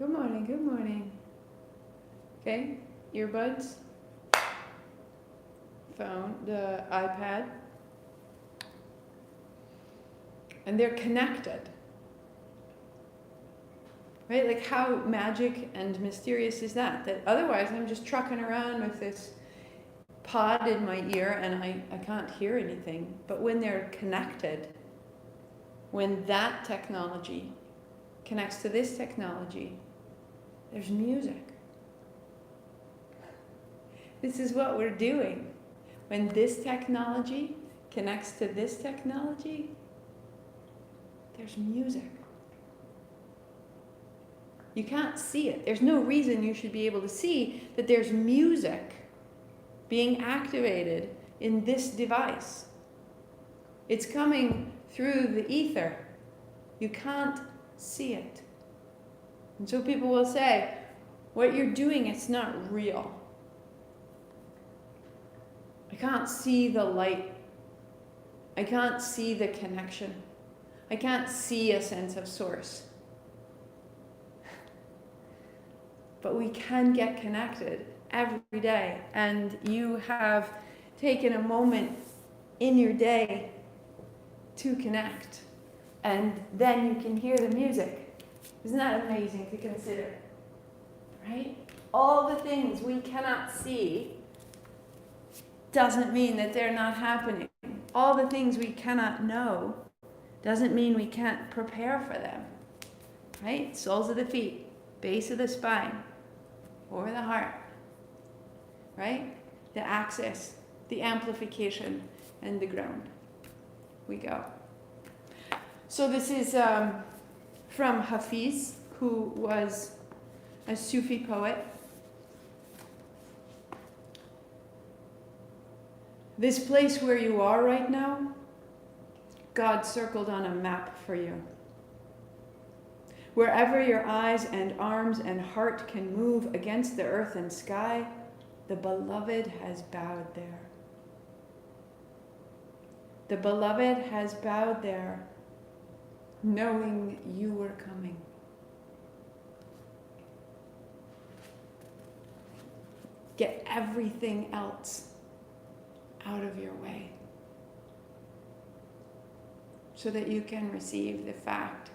Good morning, good morning. Okay, earbuds, phone, the iPad, and they're connected. Right? Like how magic and mysterious is that? That otherwise I'm just trucking around with this pod in my ear and I can't hear anything. But when they're connected, when that technology connects to this technology, there's music. This is what we're doing. When this technology connects to this technology, there's music. You can't see it. There's no reason you should be able to see that there's music being activated in this device. It's coming through the ether. You can't see it. And so people will say, what you're doing, it's not real. I can't see the light. I can't see the connection. I can't see a sense of source. But we can get connected every day. And you have taken a moment in your day to connect. And then you can hear the music. Isn't that amazing to consider? Right? All the things we cannot see doesn't mean that they're not happening. All the things we cannot know doesn't mean we can't prepare for them. Right? Soles of the feet, base of the spine, over the heart. Right? The axis, the amplification, and the ground. We go. So this is from Hafiz, who was a Sufi poet. This place where you are right now, God circled on a map for you. Wherever your eyes and arms and heart can move against the earth and sky, the beloved has bowed there. The beloved has bowed there, knowing you were coming. Get everything else out of your way so that you can receive the fact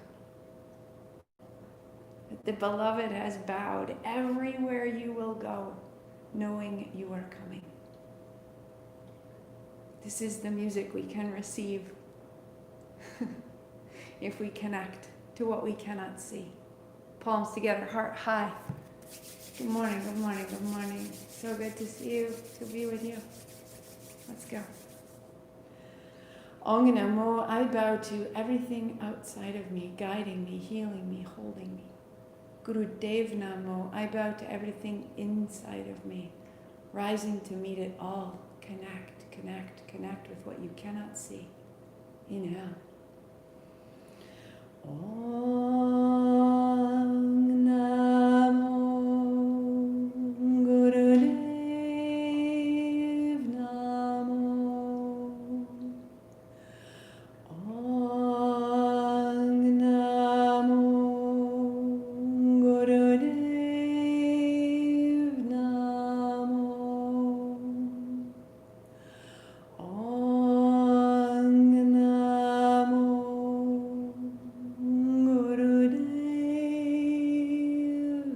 that the beloved has bowed everywhere you will go, knowing you are coming. This is the music we can receive if we connect to what we cannot see. Palms together, heart high. Good morning, good morning, good morning. So good to see you, to be with you. Let's go. Ong Namo, I bow to everything outside of me, guiding me, healing me, holding me. Guru Dev Namo, I bow to everything inside of me, rising to meet it all. Connect, connect, connect with what you cannot see. Inhale. Om Namo Guru Dev Namo. Om Namo Guru Dev Namo. Om Namo Gurudev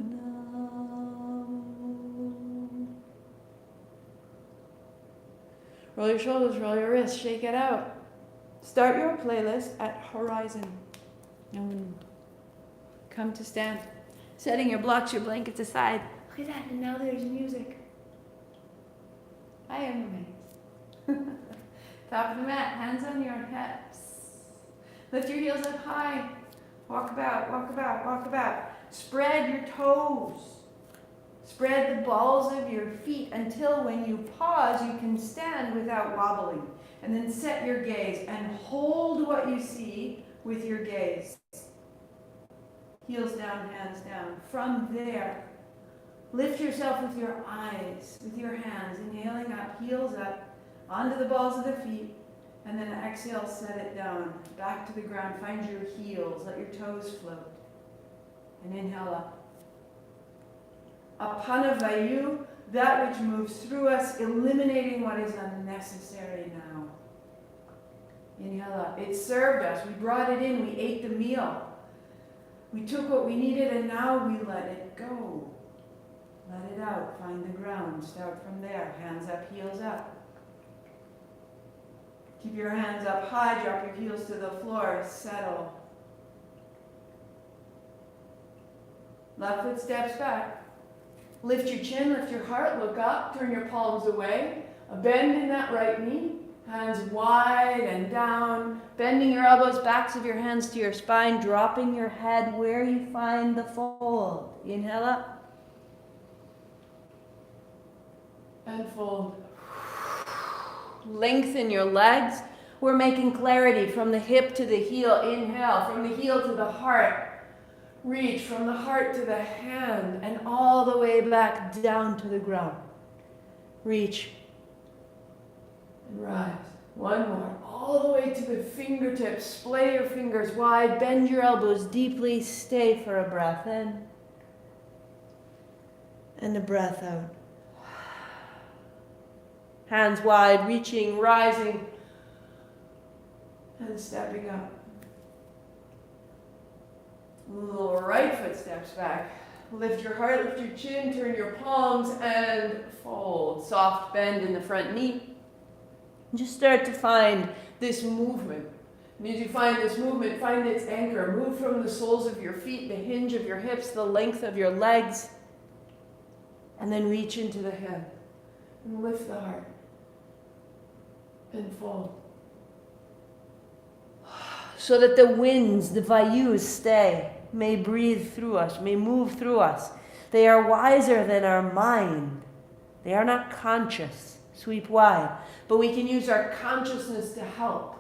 Namo. Roll your shoulders, roll your wrists, shake it out. Start your playlist at horizon. And come to stand. Setting your blocks, your blankets aside. Look at that, and now there's music. I am amazed. Top of the mat, hands on your hips. Lift your heels up high. Walk about, walk about, walk about. Spread your toes. Spread the balls of your feet until when you pause, you can stand without wobbling. And then set your gaze and hold what you see with your gaze. Heels down, hands down. From there, lift yourself with your eyes, with your hands. Inhaling up, heels up, onto the balls of the feet. And then exhale, set it down. Back to the ground. Find your heels. Let your toes float. And inhale up. Apana vayu, that which moves through us, eliminating what is unnecessary now. Inhale up. It served us. We brought it in. We ate the meal. We took what we needed and now we let it go. Let it out. Find the ground. Start from there. Hands up, heels up. Keep your hands up high. Drop your heels to the floor. Settle. Left foot steps back. Lift your chin, lift your heart, look up, turn your palms away. A bend in that right knee. Hands wide and down. Bending your elbows, backs of your hands to your spine, dropping your head where you find the fold. Inhale up. And fold. Lengthen your legs. We're making clarity from the hip to the heel. Inhale, from the heel to the heart. Reach from the heart to the hand and all the way back down to the ground. Reach and rise. One more. All the way to the fingertips. Splay your fingers wide. Bend your elbows deeply. Stay for a breath in. And a breath out. Hands wide, reaching, rising, and stepping up. Little right foot steps back. Lift your heart, lift your chin, turn your palms, and fold. Soft bend in the front knee. Just start to find this movement. And as you find this movement, find its anchor. Move from the soles of your feet, the hinge of your hips, the length of your legs, and then reach into the head. And lift the heart. And fold. So that the winds, the vayus, stay, may breathe through us, may move through us. They are wiser than our mind. They are not conscious. Sweep wide. But we can use our consciousness to help.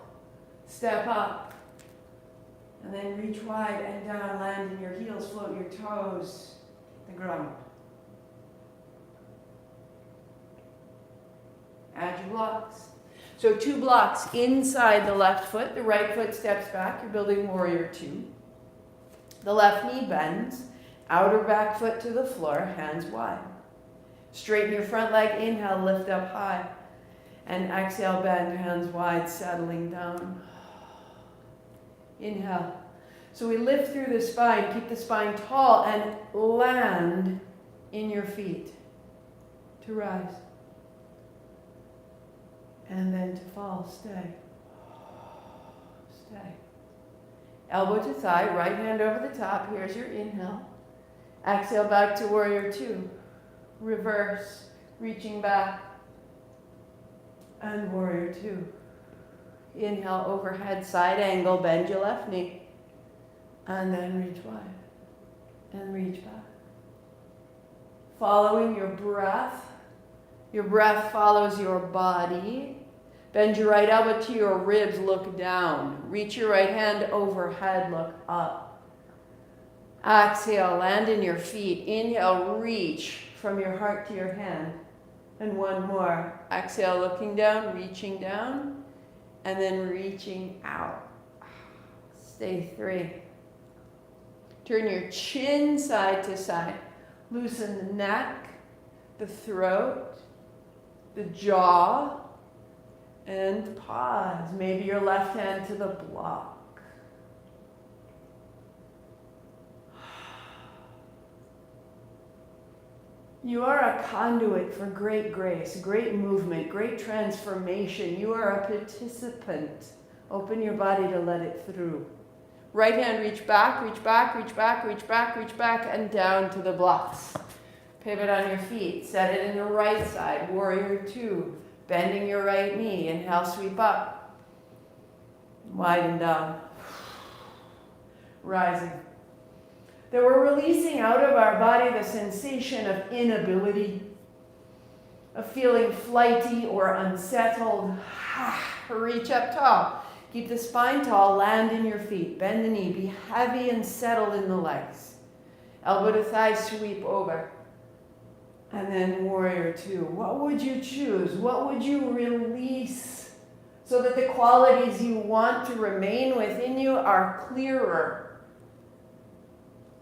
Step up. And then reach wide and down, land in your heels, float your toes, the ground. Add your blocks. So 2 blocks inside the left foot. The right foot steps back. You're building warrior 2. The left knee bends. Outer back foot to the floor, hands wide. Straighten your front leg. Inhale, lift up high. And exhale, bend, hands wide, settling down. Inhale. So we lift through the spine. Keep the spine tall and land in your feet to rise. And then to fall, stay. Stay. Elbow to thigh, right hand over the top. Here's your inhale. Exhale back to warrior 2. Reverse, reaching back. And warrior 2. Inhale, overhead, side angle, bend your left knee. And then reach wide. And reach back. Following your breath. Your breath follows your body. Bend your right elbow to your ribs, look down. Reach your right hand overhead, look up. Exhale, land in your feet. Inhale, reach from your heart to your hand. And one more. Exhale, looking down, reaching down, and then reaching out. Stay 3. Turn your chin side to side. Loosen the neck, the throat, the jaw, and pause. Maybe your left hand to the block. You are a conduit for great grace, great movement, great transformation. You are a participant. Open your body to let it through. Right hand, reach back, reach back, reach back, reach back, reach back, and down to the blocks. Pivot on your feet. Set it in the right side. Warrior 2. Bending your right knee. Inhale, sweep up. Widen down. Rising. That we're releasing out of our body the sensation of inability, of feeling flighty or unsettled. Reach up tall. Keep the spine tall. Land in your feet. Bend the knee. Be heavy and settled in the legs. Elbow to thigh, sweep over. And then warrior 2. What would you choose? What would you release so that the qualities you want to remain within you are clearer?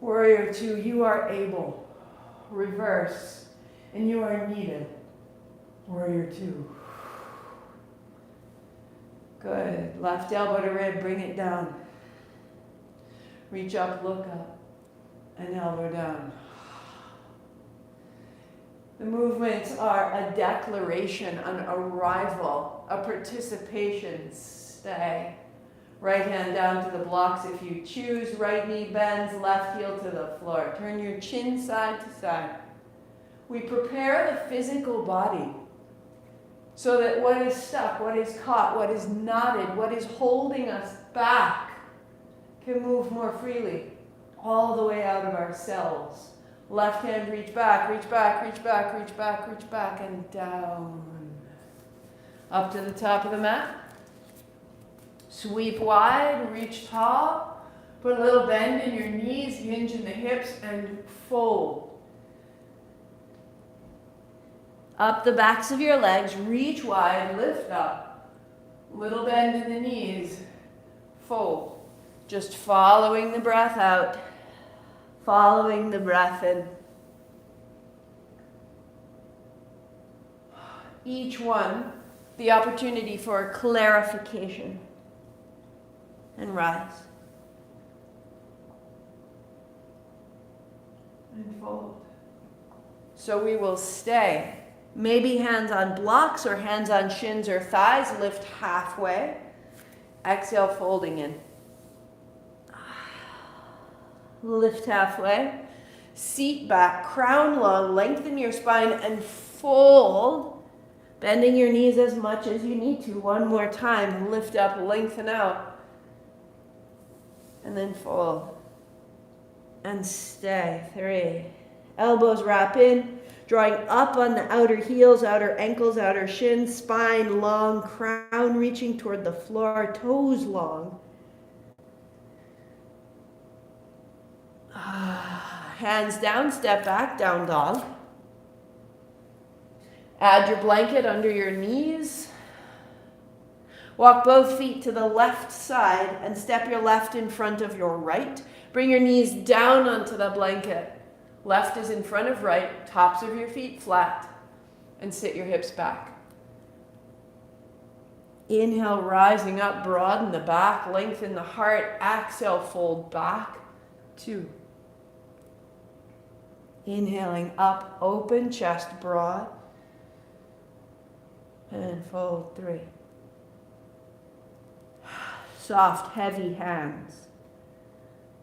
Warrior 2, you are able. Reverse. And you are needed. Warrior two. Good. Left elbow to rib, bring it down. Reach up, look up, and elbow down. The movements are a declaration, an arrival, a participation. Stay. Right hand down to the blocks if you choose. Right knee bends, left heel to the floor. Turn your chin side to side. We prepare the physical body so that what is stuck, what is caught, what is knotted, what is holding us back can move more freely all the way out of ourselves. Left hand, reach back, reach back, reach back, reach back, reach back, and down. Up to the top of the mat. Sweep wide, reach tall. Put a little bend in your knees, hinge in the hips, and fold. Up the backs of your legs, reach wide, lift up. Little bend in the knees, fold. Just following the breath out, following the breath in. Each one, the opportunity for clarification. And rise. And fold. So we will stay. Maybe hands on blocks or hands on shins or thighs. Lift halfway. Exhale, folding in. Lift halfway. Seat back, crown long, lengthen your spine and fold. Bending your knees as much as you need to. One more time. Lift up, lengthen out. And then fold. And stay. 3. Elbows wrap in. Drawing up on the outer heels, outer ankles, outer shins, spine long, crown reaching toward the floor, toes long. Hands down, step back, down dog. Add your blanket under your knees. Walk both feet to the left side and step your left in front of your right. Bring your knees down onto the blanket. Left is in front of right, tops of your feet flat, and sit your hips back. Inhale, rising up, broaden the back, lengthen the heart. Exhale, fold back. 2. Inhaling up, open, chest broad. And fold. 3. Soft, heavy hands.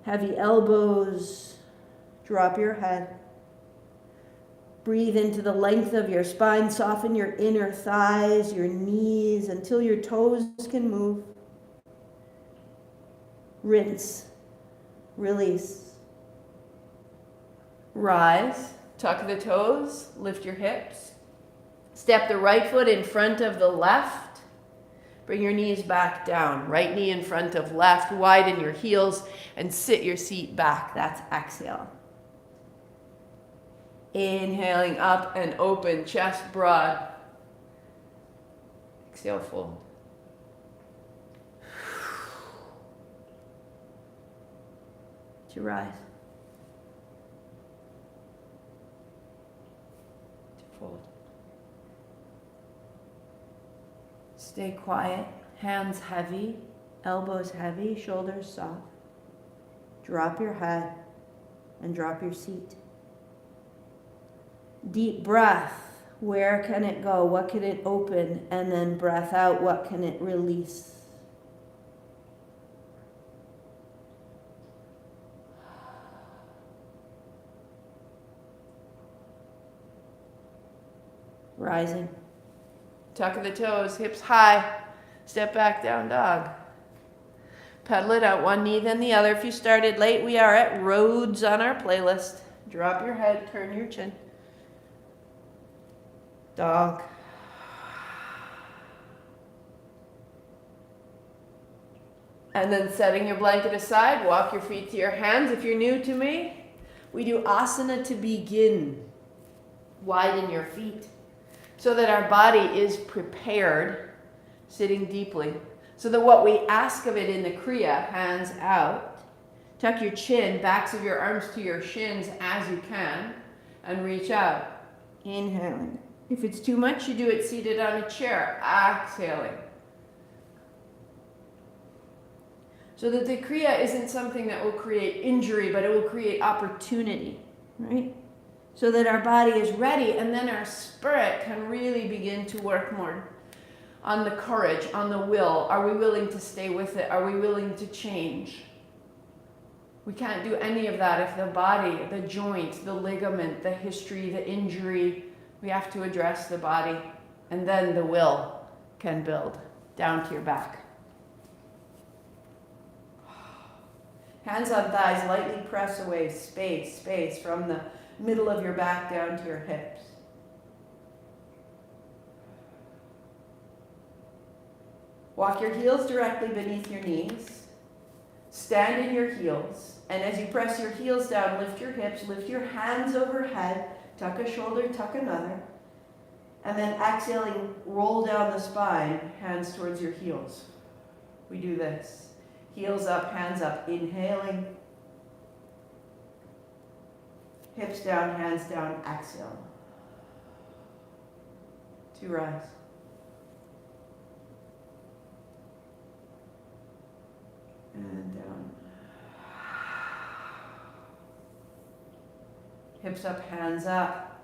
Heavy elbows. Drop your head. Breathe into the length of your spine. Soften your inner thighs, your knees, until your toes can move. Rinse. Release. Rise. Tuck the toes. Lift your hips. Step the right foot in front of the left. Bring your knees back down. Right knee in front of left. Widen your heels and sit your seat back. That's exhale. Inhaling up and open, chest broad. Exhale, fold. To rise. To fold. Stay quiet. Hands heavy, elbows heavy, shoulders soft. Drop your head and drop your seat. Deep breath. Where can it go? What can it open? And then breath out. What can it release? Rising. Tuck the toes, hips high. Step back, down dog. Pedal it out, one knee then the other. If you started late, we are at roads on our playlist. Drop your head, turn your chin. Dog. And then setting your blanket aside, walk your feet to your hands. If you're new to me, we do asana to begin. Widen your feet so that our body is prepared, sitting deeply. So that what we ask of it in the Kriya, hands out, tuck your chin, backs of your arms to your shins as you can. and reach out. Inhaling. If it's too much, you do it seated on a chair. Exhaling. So that the kriya isn't something that will create injury, but it will create opportunity, right? So that our body is ready, and then our spirit can really begin to work more on the courage, on the will. Are we willing to stay with it? Are we willing to change? We can't do any of that if the body, the joint, the ligament, the history, the injury, we have to address the body, and then the will can build down to your back. Hands on thighs, lightly press away, space from the middle of your back down to your hips. Walk your heels directly beneath your knees. Stand in your heels. And as you press your heels down, lift your hips, lift your hands overhead, tuck a shoulder, tuck another. And then exhaling, roll down the spine, hands towards your heels. We do this. Heels up, hands up, inhaling. Hips down, hands down, exhale. To rise. And down. Hips up, hands up.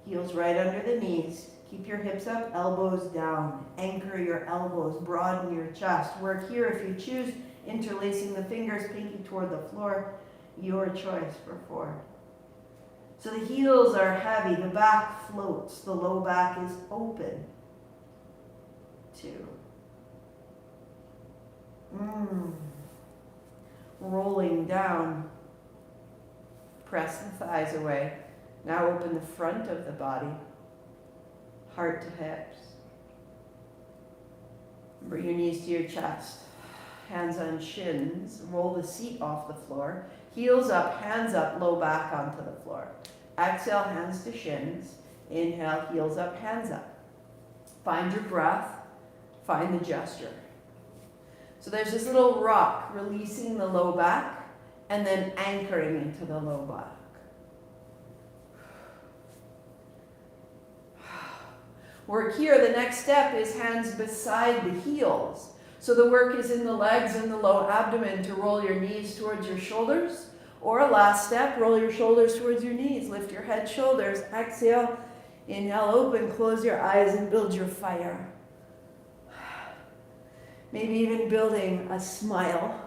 Heels right under the knees. Keep your hips up, elbows down. Anchor your elbows, broaden your chest. Work here if you choose, interlacing the fingers, pinky toward the floor. Your choice for 4. So the heels are heavy, the back floats, the low back is open. 2. Rolling down. Press the thighs away. Now open the front of the body. Heart to hips. Bring your knees to your chest. Hands on shins. Roll the seat off the floor. Heels up, hands up, low back onto the floor. Exhale, hands to shins. Inhale, heels up, hands up. Find your breath. Find the gesture. So there's this little rock releasing the low back and then anchoring into the low back. Work here. The next step is hands beside the heels. So the work is in the legs and the low abdomen to roll your knees towards your shoulders. Or last step, roll your shoulders towards your knees. Lift your head, shoulders. Exhale. Inhale, open. Close your eyes and build your fire. Maybe even building a smile.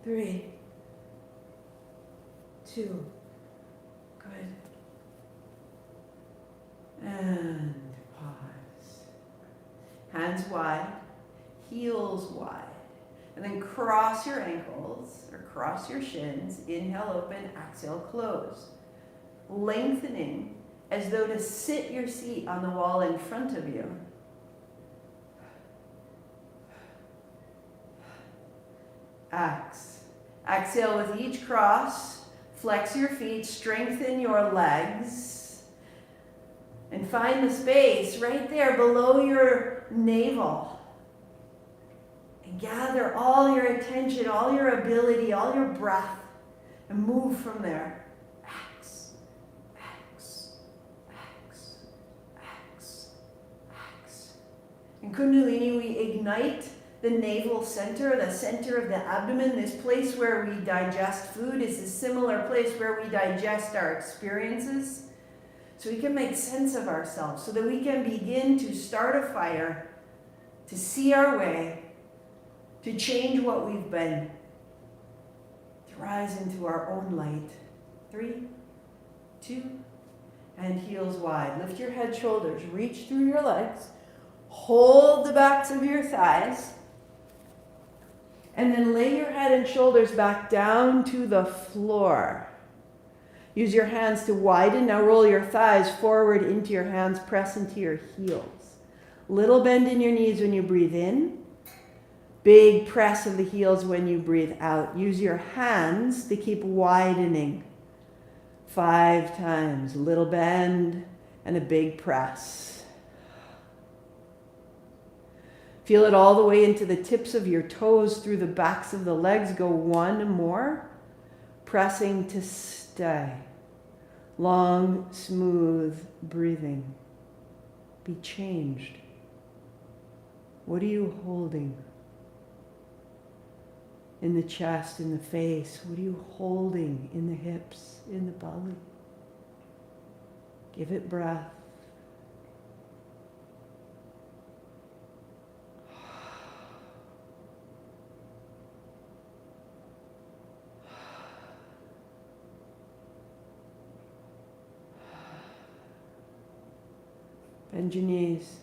Three, 2, good. And pause. Hands wide, heels wide. And then cross your ankles or cross your shins. Inhale, open, exhale, close. Lengthening as though to sit your seat on the wall in front of you. Exhale with each cross. Flex your feet, strengthen your legs. And find the space right there below your navel. And gather all your attention, all your ability, all your breath, and move from there. X. In Kundalini, we ignite the navel center, the center of the abdomen. This place where we digest food is a similar place where we digest our experiences. So we can make sense of ourselves, so that we can begin to start a fire, to see our way, to change what we've been, to rise into our own light. 3, 2, and heels wide. Lift your head, shoulders, reach through your legs, hold the backs of your thighs, and then lay your head and shoulders back down to the floor. Use your hands to widen. Now roll your thighs forward into your hands, press into your heels. Little bend in your knees when you breathe in. Big press of the heels when you breathe out. Use your hands to keep widening. 5 times. Little bend and a big press. Feel it all the way into the tips of your toes, through the backs of the legs. Go one more. Pressing to stay. Long, smooth breathing. Be changed. What are you holding? In the chest, in the face. What are you holding in the hips, in the belly? Give it breath. Bend your knees.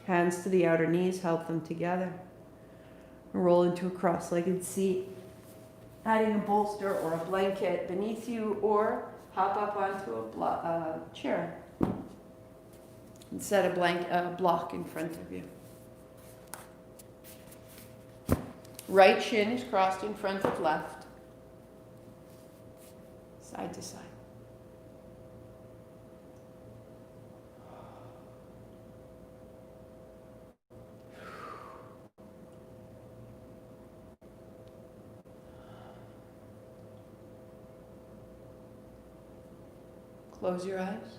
Hands to the outer knees, help them together. Roll into a cross-legged seat. Adding a bolster or a blanket beneath you, or hop up onto a chair and set a block in front of you. Right shin is crossed in front of left, side to side. Close your eyes.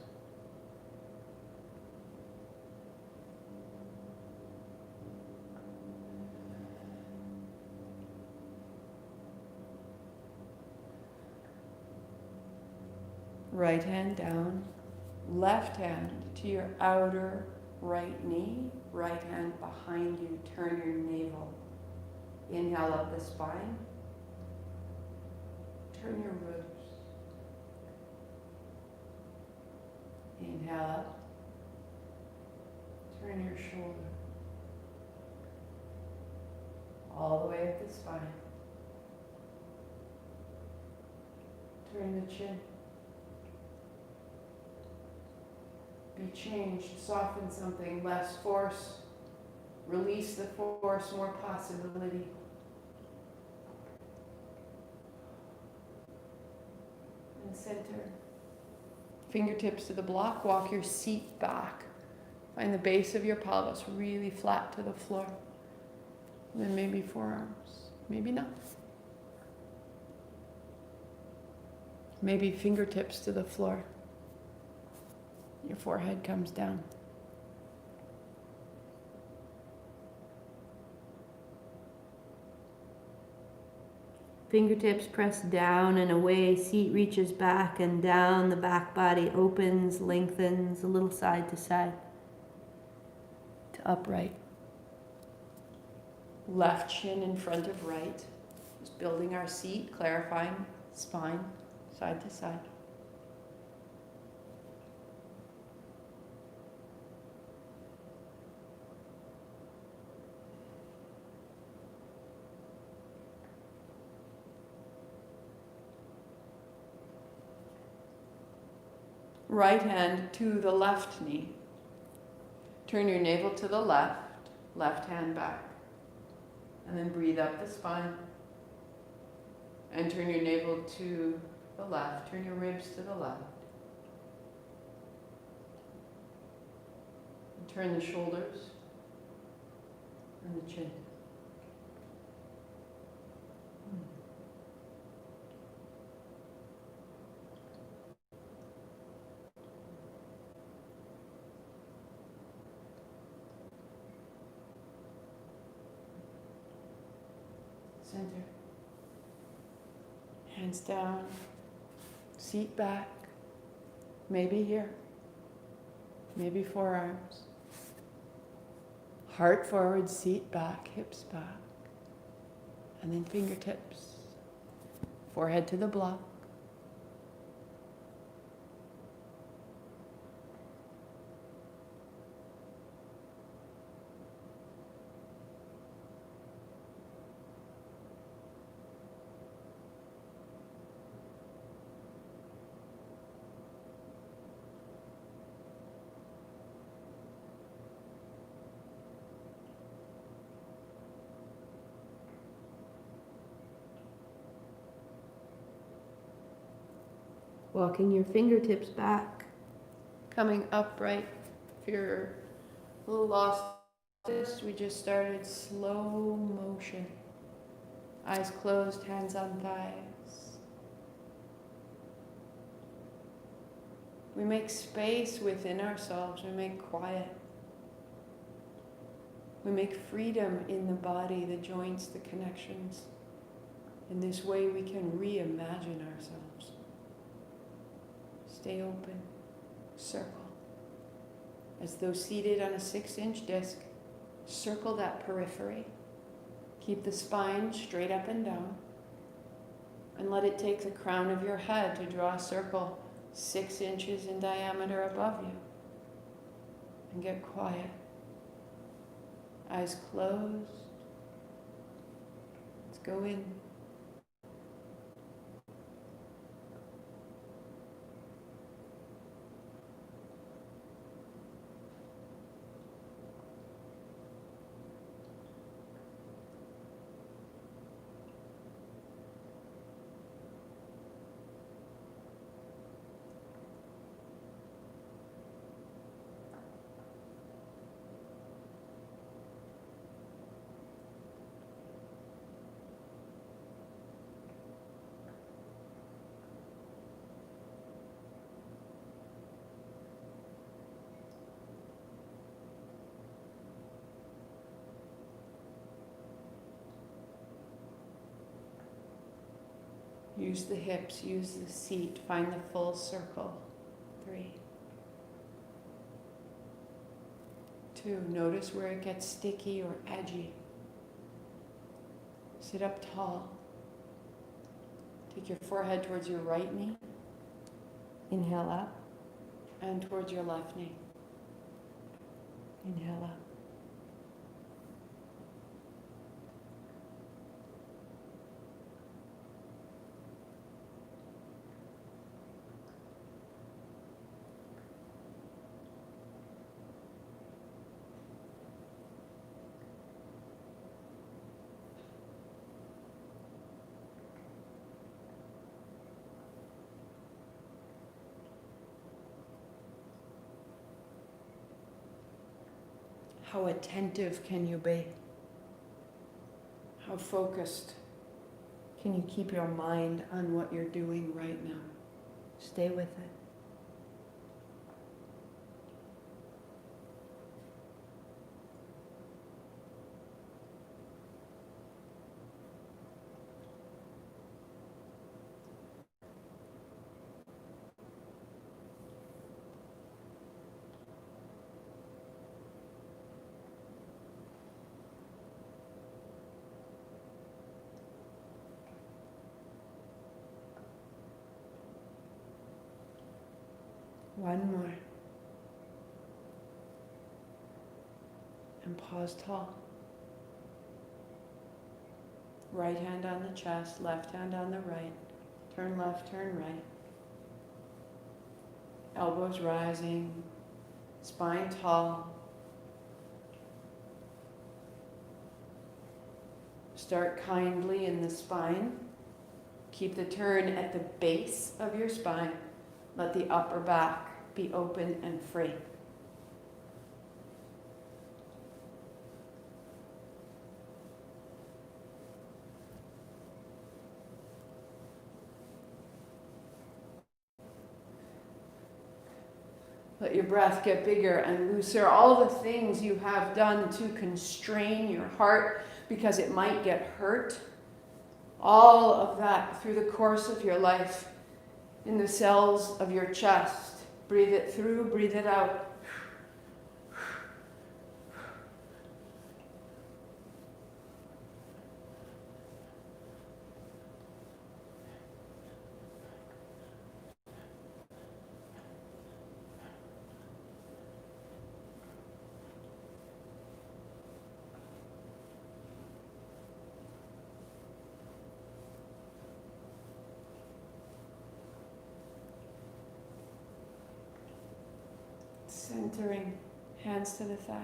Right hand down, left hand to your outer right knee, right hand behind you, turn your navel. Inhale up the spine, turn your ribs. Inhale up, turn your shoulder, all the way up the spine. Turn the chin. Be changed, soften something, less force, release the force, more possibility. And center. Fingertips to the block, walk your seat back. Find the base of your pelvis really flat to the floor. And then maybe forearms, maybe not. Maybe fingertips to the floor. Your forehead comes down. Fingertips press down and away, seat reaches back and down, the back body opens, lengthens a little side to side to upright. Left shin in front of right, just building our seat, clarifying spine, side to side. Right hand to the left knee. Turn your navel to the left, left hand back. And then breathe up the spine. And turn your navel to the left. Turn your ribs to the left. And turn the shoulders and the chin. Center. Hands down, seat back, maybe here, maybe forearms. Heart forward, seat back, hips back. And then fingertips, forehead to the block. Walking your fingertips back, coming upright. If you're a little lost We just started slow motion. Eyes closed, hands on thighs. We make space within ourselves. We make quiet. We make freedom in the body, the joints, the connections. In this way, we can reimagine ourselves. Stay open. Circle. As though seated on a 6-inch disc, circle that periphery. Keep the spine straight up and down. And let it take the crown of your head to draw a circle 6 inches in diameter above you. And get quiet. Eyes closed. Let's go in. Use the hips, use the seat, find the full circle. 3. 2, notice where it gets sticky or edgy. Sit up tall. Take your forehead towards your right knee. Inhale up. And towards your left knee. Inhale up. How attentive can you be? How focused can you keep your mind on what you're doing right now? Stay with it. One more. And pause tall. Right hand on the chest, left hand on the right. Turn left, turn right. Elbows rising, spine tall. Start kindly in the spine. Keep the turn at the base of your spine. Let the upper back be open and free. Let your breath get bigger and looser. All the things you have done to constrain your heart because it might get hurt, all of that through the course of your life, in the cells of your chest. Breathe it through, breathe it out. Centering, hands to the thighs.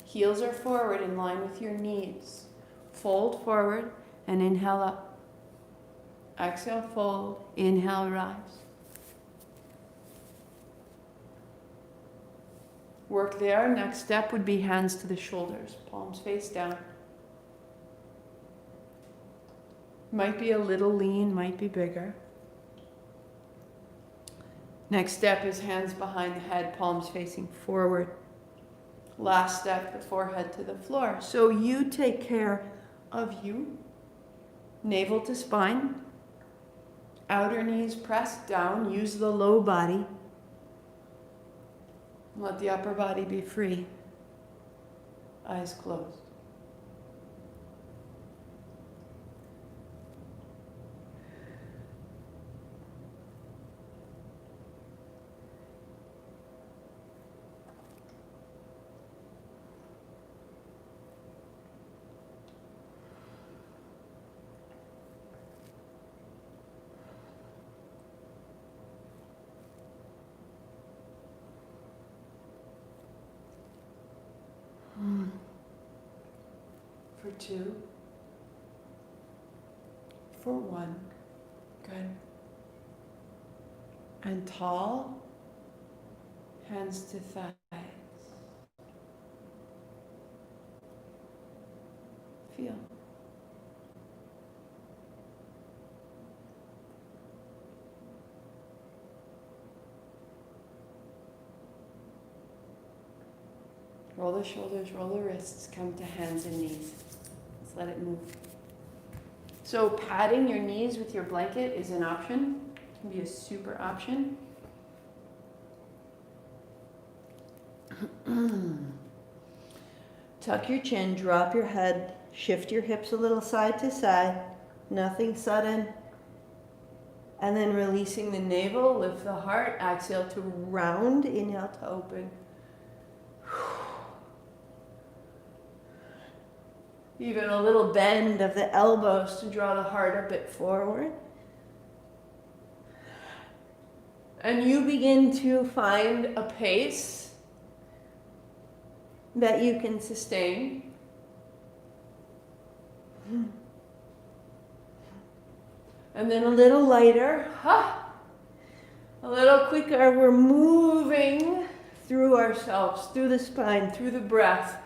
Heels are forward in line with your knees. Fold forward and inhale up. Exhale, fold. Inhale, rise. Work there. Next step would be hands to the shoulders, palms face down. Might be a little lean, might be bigger. Next step is hands behind the head, palms facing forward. Last step, the forehead to the floor. So you take care of you. Navel to spine. Outer knees pressed down. Use the low body. Let the upper body be free. Eyes closed. For 2. For 1. Good. And tall. Hands to thighs. Feel. Roll the shoulders, roll the wrists, come to hands and knees. Let's let it move. So padding your knees with your blanket is an option. It can be a super option. Tuck your chin, drop your head, shift your hips a little side to side. Nothing sudden. And then releasing the navel, lift the heart, exhale to round, inhale to open. Even a little bend of the elbows to draw the heart a bit forward. And you begin to find a pace that you can sustain. And then a little lighter, a little quicker. We're moving through ourselves, through the spine, through the breath.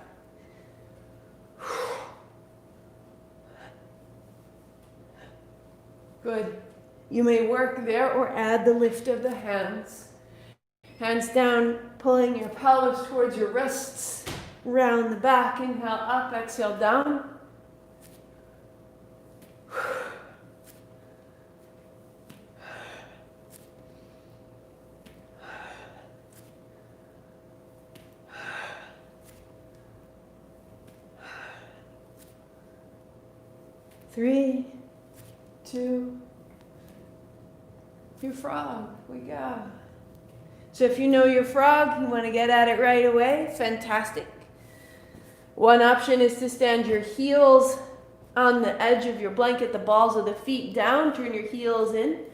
Good. You may work there or add the lift of the hands. Hands down, pulling your pelvis towards your wrists. Round the back, inhale up, exhale down. Three, 2, your frog, we go. So if you know your frog, you want to get at it right away, fantastic. One option is to stand your heels on the edge of your blanket, the balls of the feet down, turn your heels in,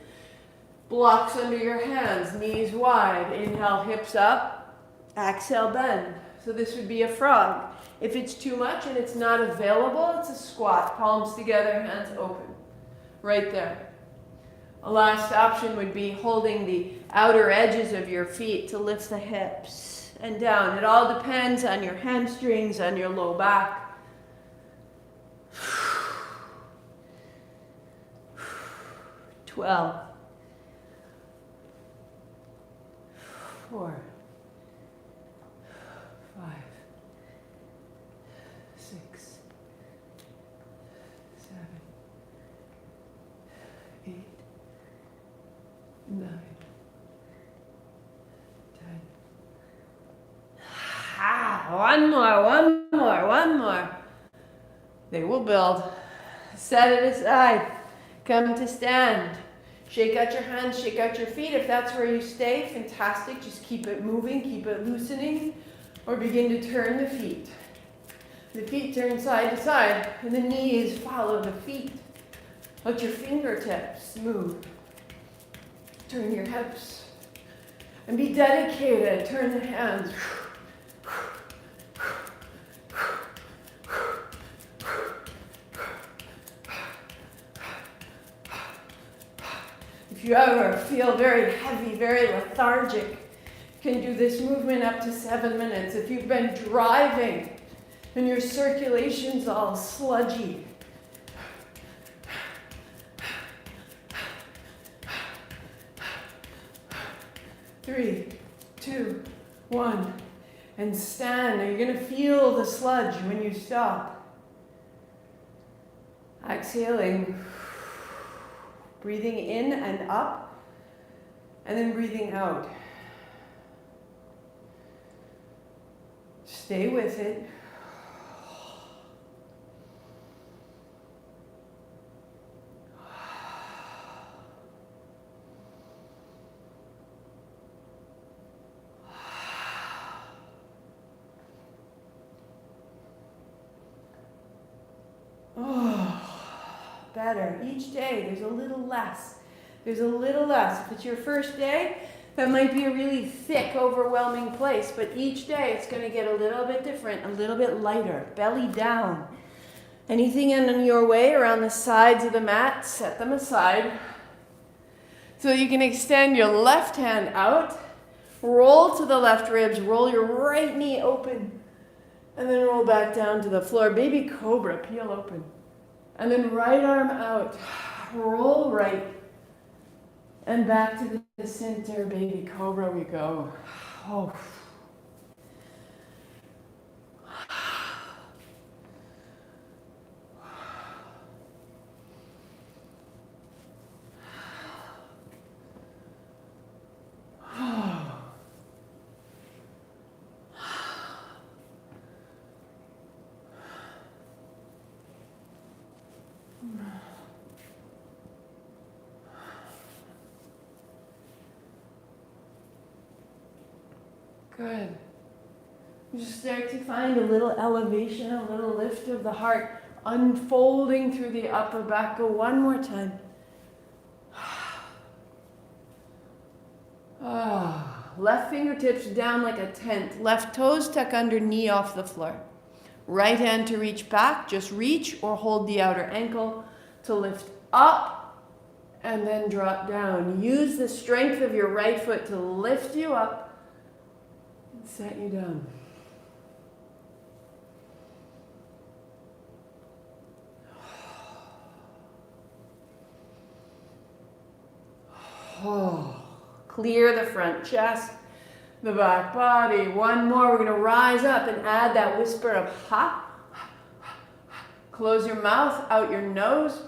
blocks under your hands, knees wide, inhale, hips up, exhale, bend. So this would be a frog. If it's too much and it's not available, it's a squat, palms together, hands open. Right there. A last option would be holding the outer edges of your feet to lift the hips and down. It all depends on your hamstrings, on your low back. 12. 4. 5. 6. 7. 8, 9, 10. One more. They will build. Set it aside. Come to stand. Shake out your hands, shake out your feet. If that's where you stay, fantastic. Just keep it moving, keep it loosening, or begin to turn the feet. The feet turn side to side, and the knees follow the feet. Let your fingertips move. Turn your hips. And be dedicated. Turn the hands. If you ever feel very heavy, very lethargic, you can do this movement up to 7 minutes. If you've been driving and your circulation's all sludgy, three, two, one, and stand. Now you're going to feel the sludge when you stop. Exhaling, breathing in and up, and then breathing out. Stay with it. Better. Each day, there's a little less. There's a little less. If it's your first day, that might be a really thick, overwhelming place. But each day, it's going to get a little bit different, a little bit lighter. Belly down. Anything in your way around the sides of the mat, set them aside. So you can extend your left hand out. Roll to the left ribs. Roll your right knee open. And then roll back down to the floor. Baby cobra, peel open. And then right arm out, roll right, and back to the center, baby cobra we go. Oh. Good. You just start to find a little elevation, a little lift of the heart, unfolding through the upper back. Go one more time. Left fingertips down like a tent. Left toes tuck under, knee off the floor. Right hand to reach back. Just reach or hold the outer ankle to lift up and then drop down. Use the strength of your right foot to lift you up. Set you down. Clear the front chest, the back body. One more. We're going to rise up and add that whisper of ha. Close your mouth, out your nose.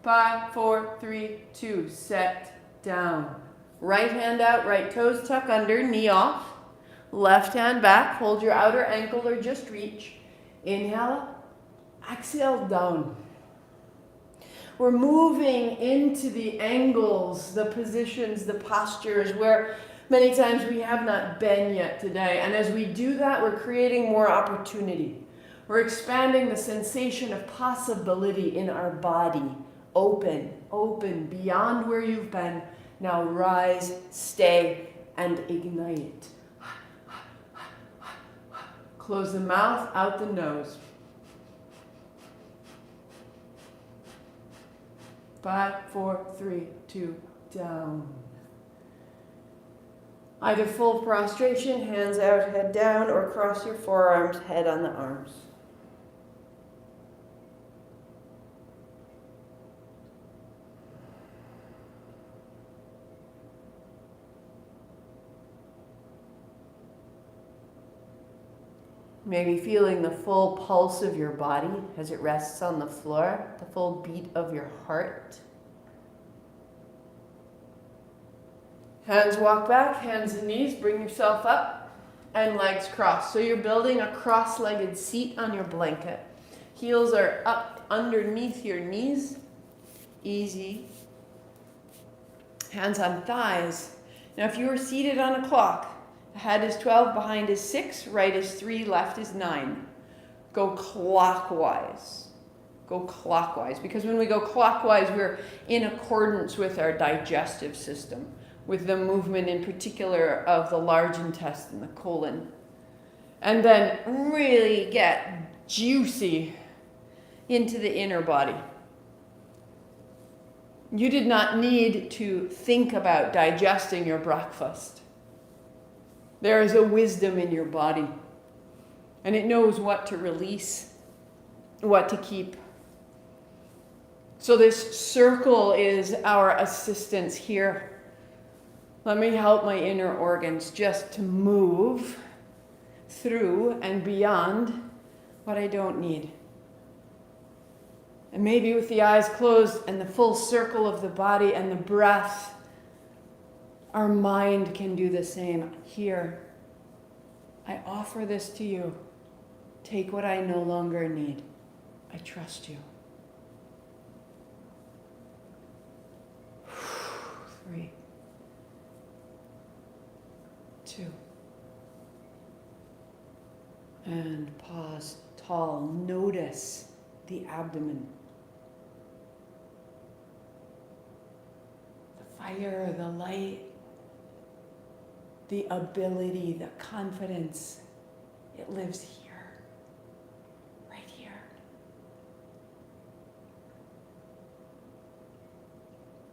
5, 4, 3, 2. Set down. Right hand out, right toes tuck under, knee off. Left hand back, hold your outer ankle or just reach. Inhale, exhale, down. We're moving into the angles, the positions, the postures where many times we have not been yet today. And as we do that, we're creating more opportunity. We're expanding the sensation of possibility in our body. Open, open, beyond where you've been. Now rise, stay, and ignite. Close the mouth, out the nose. 5, 4, 3, 2, down. Either full prostration, hands out, head down, or cross your forearms, head on the arms. Maybe feeling the full pulse of your body as it rests on the floor, the full beat of your heart. Hands walk back, hands and knees, bring yourself up, and legs cross. So you're building a cross-legged seat on your blanket. Heels are up underneath your knees. Easy. Hands on thighs. Now if you were seated on a clock, head is 12, behind is 6, right is 3, left is 9. Go clockwise. Go clockwise. Because when we go clockwise, we're in accordance with our digestive system, with the movement in particular of the large intestine, the colon. And then really get juicy into the inner body. You did not need to think about digesting your breakfast. There is a wisdom in your body, and it knows what to release, what to keep. So this circle is our assistance here. Let me help my inner organs just to move through and beyond what I don't need. And maybe with the eyes closed and the full circle of the body and the breath, our mind can do the same. Here, I offer this to you. Take what I no longer need. I trust you. 3, 2. And pause, tall. Notice the abdomen. The fire, the light, the ability, the confidence. It lives here, right here.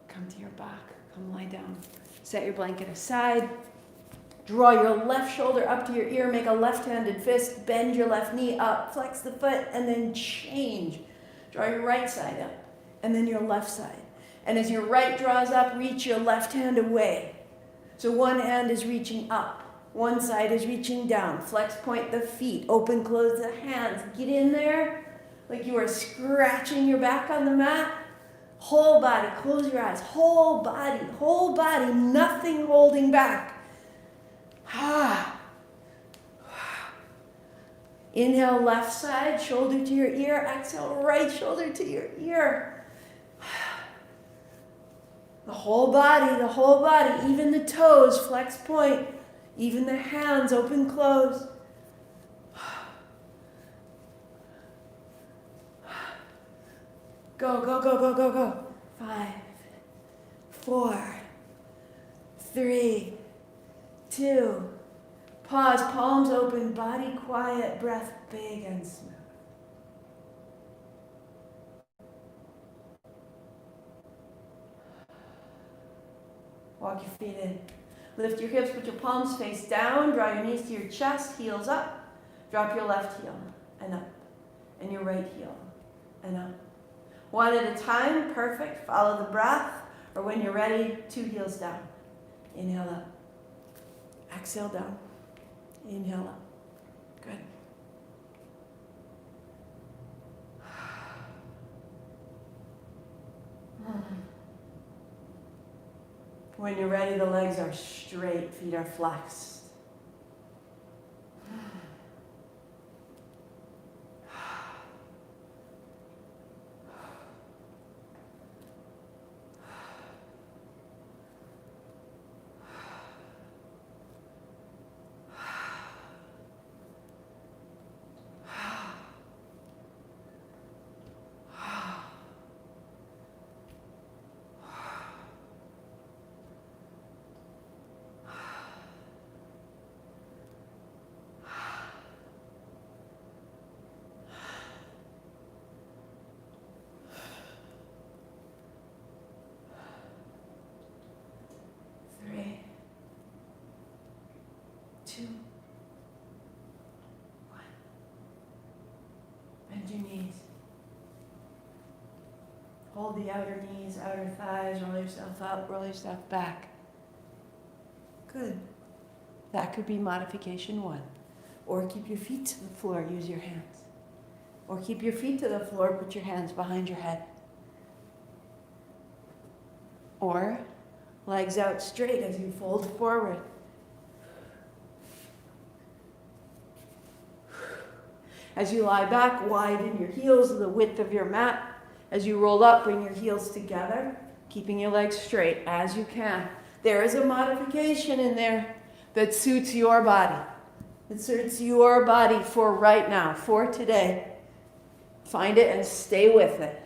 Come to your back. Come lie down. Set your blanket aside. Draw your left shoulder up to your ear. Make a left-handed fist. Bend your left knee up. Flex the foot and then change. Draw your right side up and then your left side. And as your right draws up, reach your left hand away. So one hand is reaching up. One side is reaching down. Flex, point the feet. Open, close the hands. Get in there like you are scratching your back on the mat. Whole body, close your eyes. Whole body, nothing holding back. Inhale, left side, shoulder to your ear. Exhale, right shoulder to your ear. The whole body, even the toes, flex, point. Even the hands, open, close. Go, go, go, go, go, go. 5, 4, 3, 2. Pause, palms open, body quiet, breath big and smooth. Walk your feet in. Lift your hips, put your palms face down, draw your knees to your chest, heels up. Drop your left heel and up, and your right heel and up. One at a time, perfect. Follow the breath, or when you're ready, 2 heels down. Inhale up. Exhale down. Inhale up. Good. When you're ready, the legs are straight, feet are flexed. Bend your knees. Hold the outer knees, outer thighs, roll yourself up, roll yourself back. Good. That could be modification 1. Or keep your feet to the floor, use your hands. Or keep your feet to the floor, put your hands behind your head. Or legs out straight as you fold forward. As you lie back, widen your heels to the width of your mat. As you roll up, bring your heels together, keeping your legs straight as you can. There is a modification in there that suits your body. It suits your body for right now, for today. Find it and stay with it.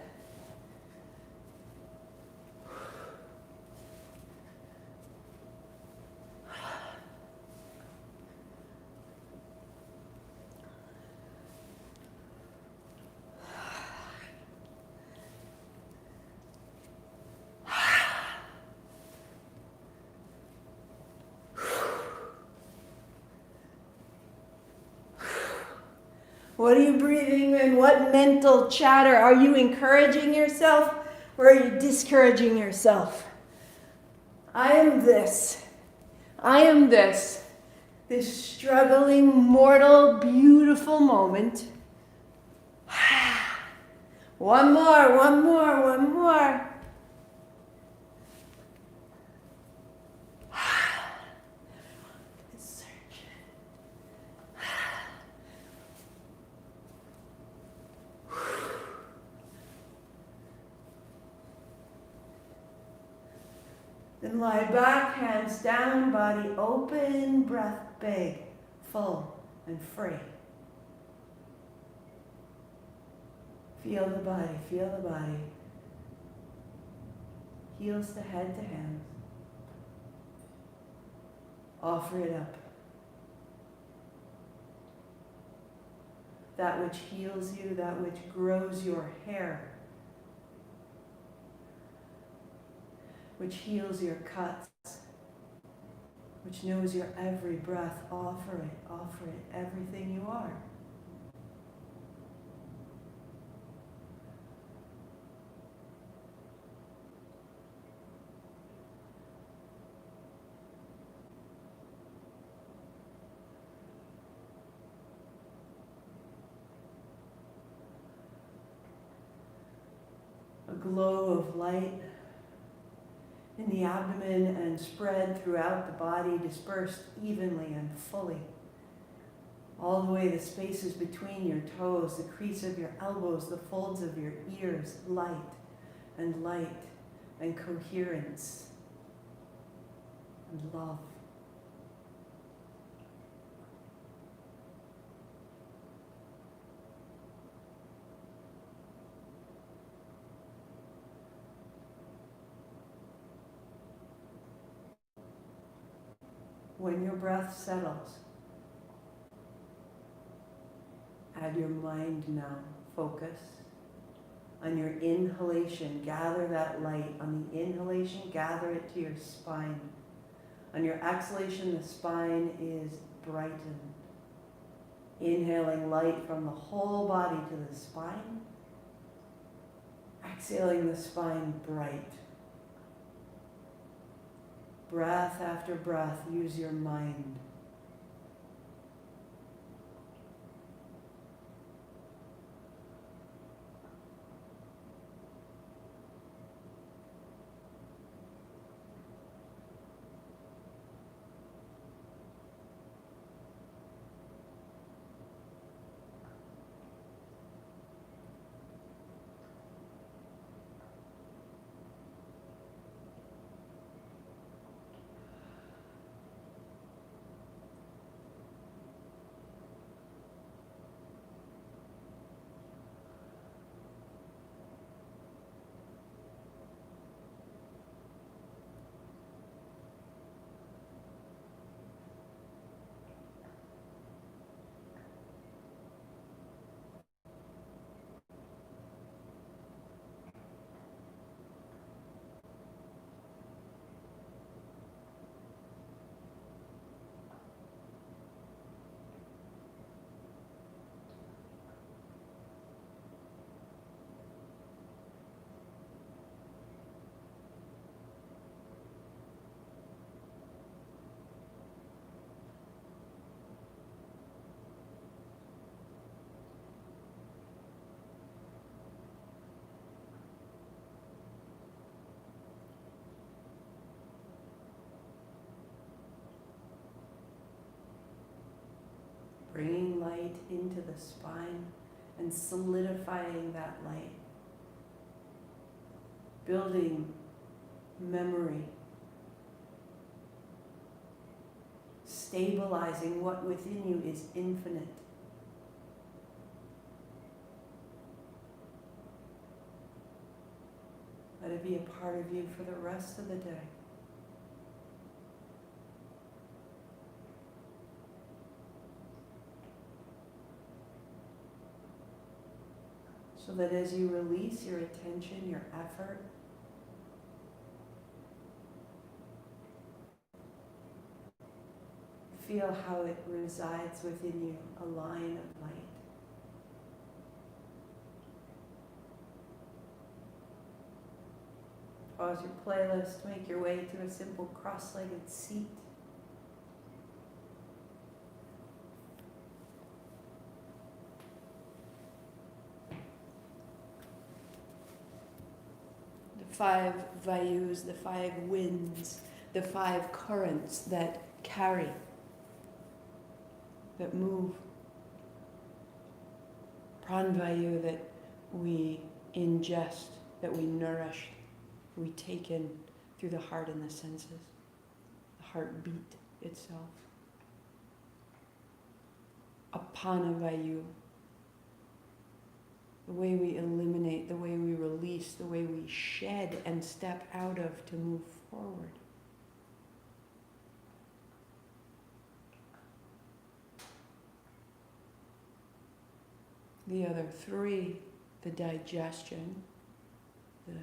What are you breathing in? What mental chatter? Are you encouraging yourself or are you discouraging yourself? I am this. I am this. This struggling, mortal, beautiful moment. One more, one more, one more. Then lie back, hands down, body open, breath big, full, and free. Feel the body, feel the body. Heels to head to hands. Offer it up. That which heals you, that which grows your hair, which heals your cuts, which knows your every breath. Offer it, everything you are. A glow of light in the abdomen and spread throughout the body, dispersed evenly and fully. All the way the spaces between your toes, the crease of your elbows, the folds of your ears, light and coherence and love. When your breath settles, add your mind now, focus on your inhalation. Gather that light. On the inhalation, gather it to your spine. On your exhalation, the spine is brightened. Inhaling light from the whole body to the spine. Exhaling the spine bright. Breath after breath, use your mind. Bringing light into the spine and solidifying that light. Building memory. Stabilizing what within you is infinite. Let it be a part of you for the rest of the day. So that as you release your attention, your effort, feel how it resides within you, a line of light. Pause your playlist, make your way to a simple cross-legged seat. The 5 vayus, the 5 winds, the 5 currents that carry, that move. Pranvayu that we ingest, that we nourish, we take in through the heart and the senses, the heartbeat itself. Apanavayu, the way we eliminate, the way we release, the way we shed and step out of to move forward. The other 3, the digestion, the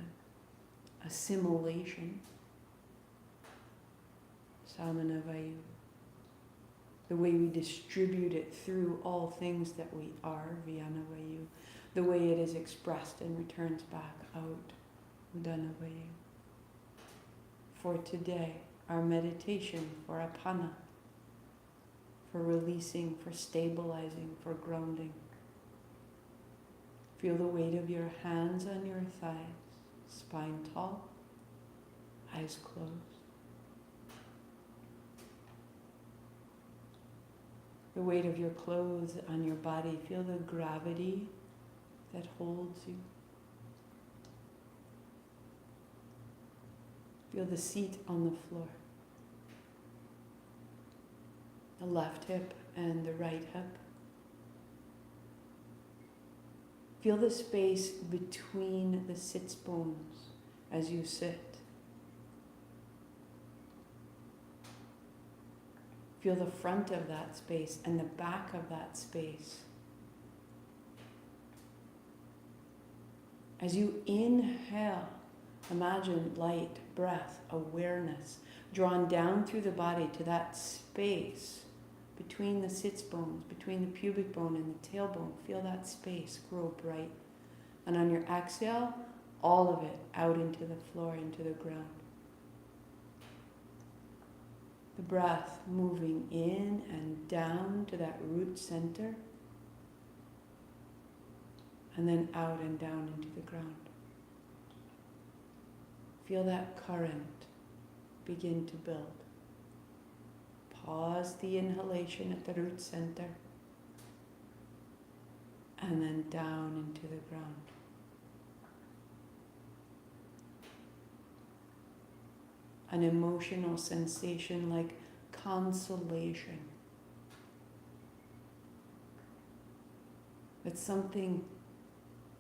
assimilation, Samanavayu, the way we distribute it through all things that we are, Vyanavayu, the way it is expressed and returns back out, Udanavayu. For today, our meditation for apana, for releasing, for stabilizing, for grounding. Feel the weight of your hands on your thighs, spine tall, eyes closed. The weight of your clothes on your body, feel the gravity that holds you. Feel the seat on the floor. The left hip and the right hip. Feel the space between the sits bones as you sit. Feel the front of that space and the back of that space. As you inhale, imagine light, breath, awareness drawn down through the body to that space between the sits bones, between the pubic bone and the tailbone. Feel that space grow bright. And on your exhale, all of it out into the floor, into the ground. The breath moving in and down to that root center, and then out and down into the ground. Feel that current begin to build. Pause the inhalation at the root center, and then down into the ground. An emotional sensation like consolation. That something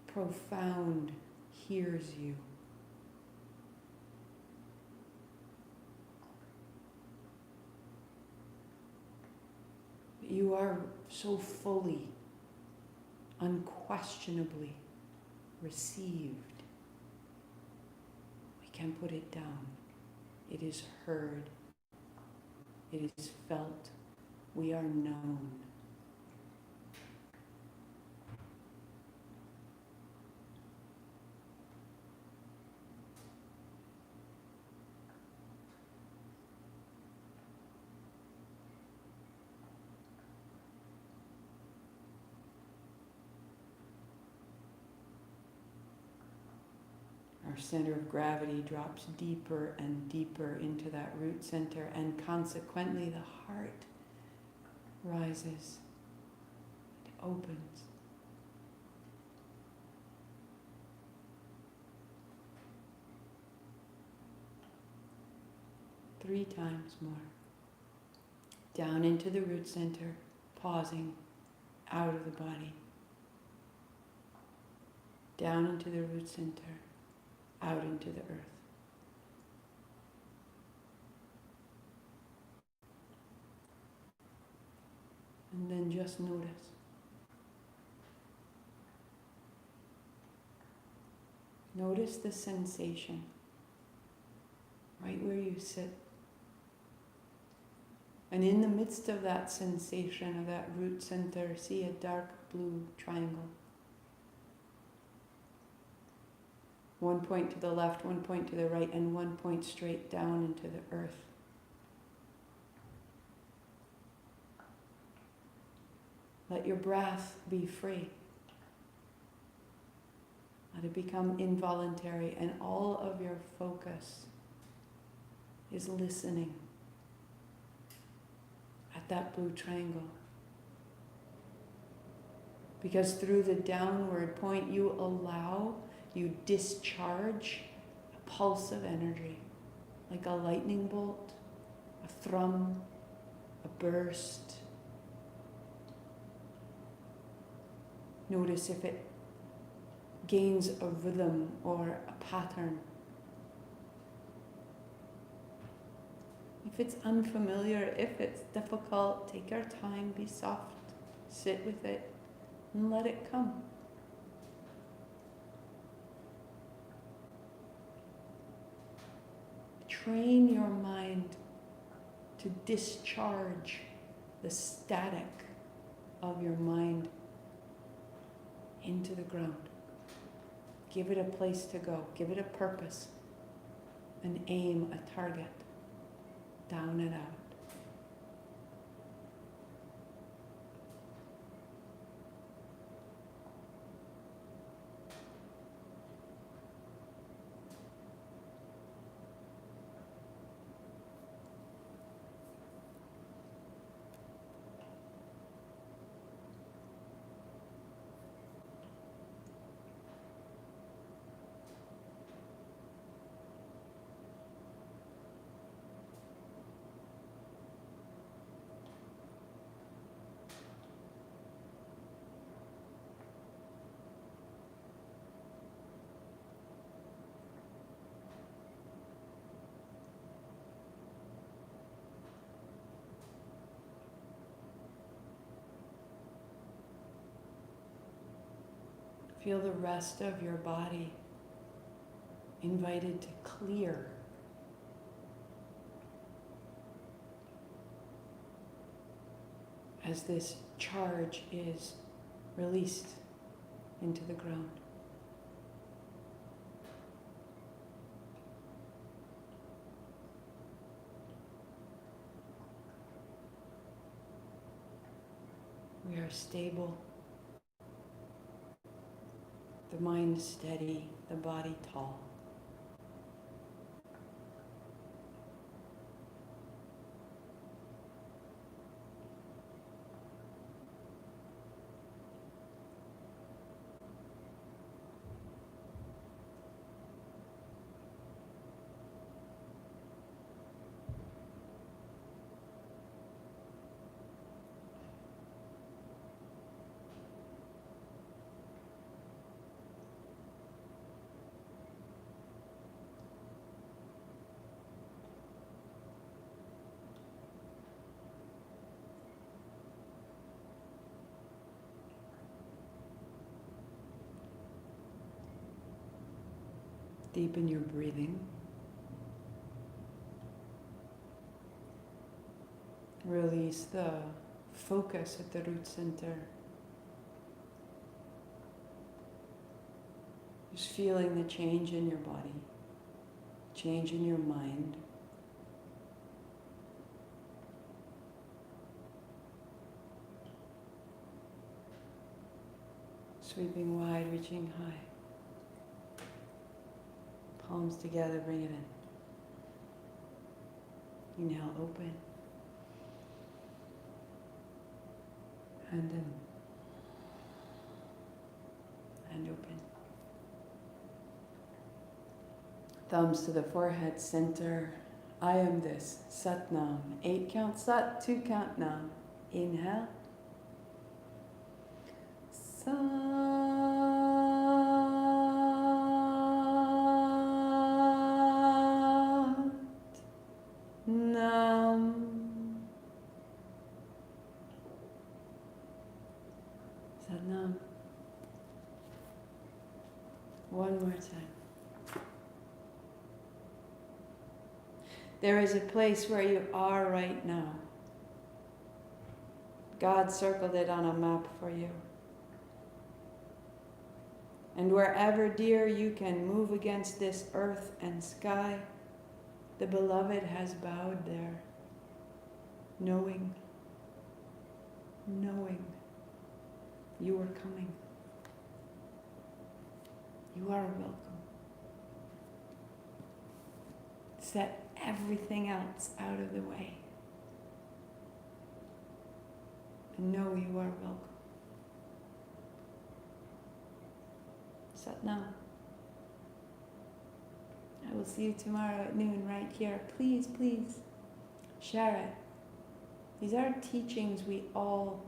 profound hears you. You are so fully, unquestionably received. We can't put it down. It is heard. It is felt. We are known. Our center of gravity drops deeper and deeper into that root center, and consequently the heart rises, it opens. Three times more. Down into the root center, pausing, out of the body. Down into the root center, out into the earth. And then just notice. Notice the sensation right where you sit. And in the midst of that sensation, of that root center, see a dark blue triangle. One point to the left, one point to the right, and one point straight down into the earth. Let your breath be free. Let it become involuntary, and all of your focus is listening at that blue triangle. Because through the downward point, you discharge a pulse of energy, like a lightning bolt, a thrum, a burst. Notice if it gains a rhythm or a pattern. If it's unfamiliar, if it's difficult, take your time, be soft, sit with it, and let it come. Train your mind to discharge the static of your mind into the ground. Give it a place to go. Give it a purpose, an aim, a target. Down and out. Feel the rest of your body invited to clear. As this charge is released into the ground. We are stable. The mind steady, the body tall. Deepen your breathing. Release the focus at the root center. Just feeling the change in your body, change in your mind. Sweeping wide, reaching high. Palms together, bring it in. Inhale, open. Hand in. Hand open. Thumbs to the forehead, center. I am this. Sat Nam. 8 count Sat, 2 count Nam. Inhale. Sat. Satnam. One more time. There is a place where you are right now. God circled it on a map for you. And wherever, dear, you can move against this earth and sky, the beloved has bowed there, knowing you are coming. You are welcome. Set everything else out of the way. And know you are welcome. Sat Nam. I will see you tomorrow at noon right here. Please, please, share it. These are teachings we all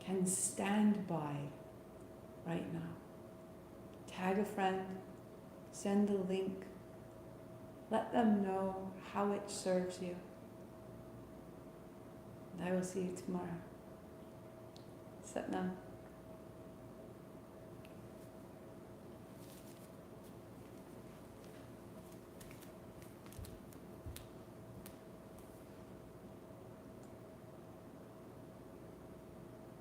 can stand by right now. Tag a friend, send a link, let them know how it serves you. And I will see you tomorrow. Sat Nam.